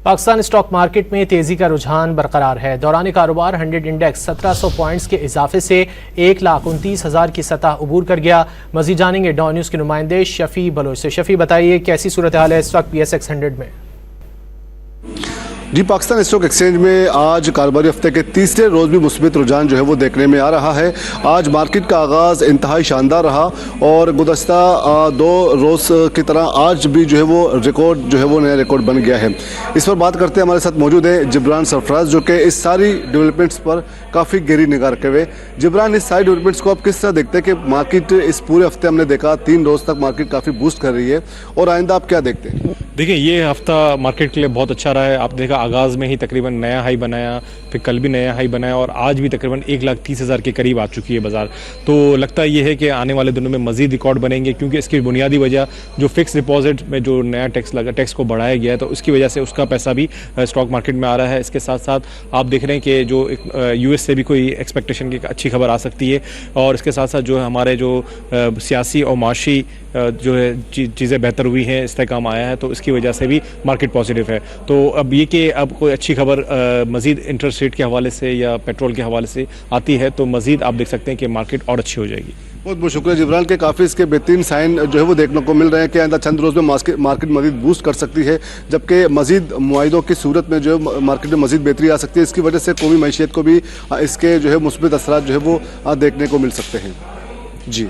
Pakistan stock market में तेजी का रुझान बरकरार है। दौरान कारोबार 100 इंडेक्स 1700 पॉइंट्स के इजाफे से 1,29,000 की सतह अबूर कर गया। मजीद जानेंगे डॉन न्यूज़ के नुमाइंदे शफी बलोच से। शफी, बताइए कैसी सूरत हाल है इस वक्त PSX 100 में? जी, पाकिस्तान स्टॉक एक्सचेंज में आज कारोबारी हफ्ते के तीसरे रोज़ भी मुस्बित रुझान जो है वो देखने में आ रहा है। आज मार्केट का आगाज़ इंतहाई शानदार रहा और गुज़श्ता 2 रोज़ की तरह आज भी जो है वो रिकॉर्ड जो है वो नया रिकॉर्ड बन गया है। इस पर बात करते हैं, हमारे साथ मौजूद है जिब्रान सरफराज, जो कि इस सारी डेवलपमेंट्स पर काफ़ी गहरी निगाह रखे हुए। जिब्रान, इस सारी डेवलपमेंट्स को आप किस तरह देखते हैं कि मार्केट इस पूरे हफ्ते हमने देखा 3 रोज़ तक मार्केट काफ़ी बूस्ट कर रही है, और आइंदा आप क्या देखते हैं? देखिए, ये हफ्ता मार्केट के लिए बहुत अच्छा रहा है। आप देखा आगाज़ में ही तकरीबन नया हाई बनाया, फिर कल भी नया हाई बनाया और आज भी तकरीबन 1,30,000 के करीब आ चुकी है बाज़ार। तो लगता ये है कि आने वाले दिनों में मज़ीद रिकॉर्ड बनेंगे, क्योंकि इसकी बुनियादी वजह जो फिक्स डिपॉजिट में जो नया टैक्स लगा, टैक्स को बढ़ाया गया है, तो उसकी वजह से उसका पैसा भी स्टॉक मार्केट में आ रहा है। इसके साथ साथ आप देख रहे हैं कि जो US से भी कोई एक्सपेक्टेशन की अच्छी खबर आ सकती है, और इसके साथ साथ जो हमारे जो सियासी और माशी जो है चीज़ें बेहतर हुई हैं, इस्तेहकाम आया है, तो इसकी वजह से भी मार्केट पॉजिटिव है। तो अब ये कि अब कोई अच्छी खबर मज़ीद इंटरेस्ट रेट के हवाले से या पेट्रोल के हवाले से आती है, तो मज़ीद आप देख सकते हैं कि मार्केट और अच्छी हो जाएगी। बहुत बहुत शुक्रिया जिब्रान के, काफ़ी इसके बेहतरीन साइन जो है वो देखने को मिल रहे हैं कि आइंदा चंद रोज़ में मार्केट मज़ीद बूस्ट कर सकती है, जबकि मज़ीद मुआहिदों की सूरत में जो है मार्केट में मज़ीद बेहतरी आ सकती है। इसकी वजह से कौमी मैशियत को भी इसके जो है मुस्बित असरात जो है वो देखने को मिल सकते हैं। जी।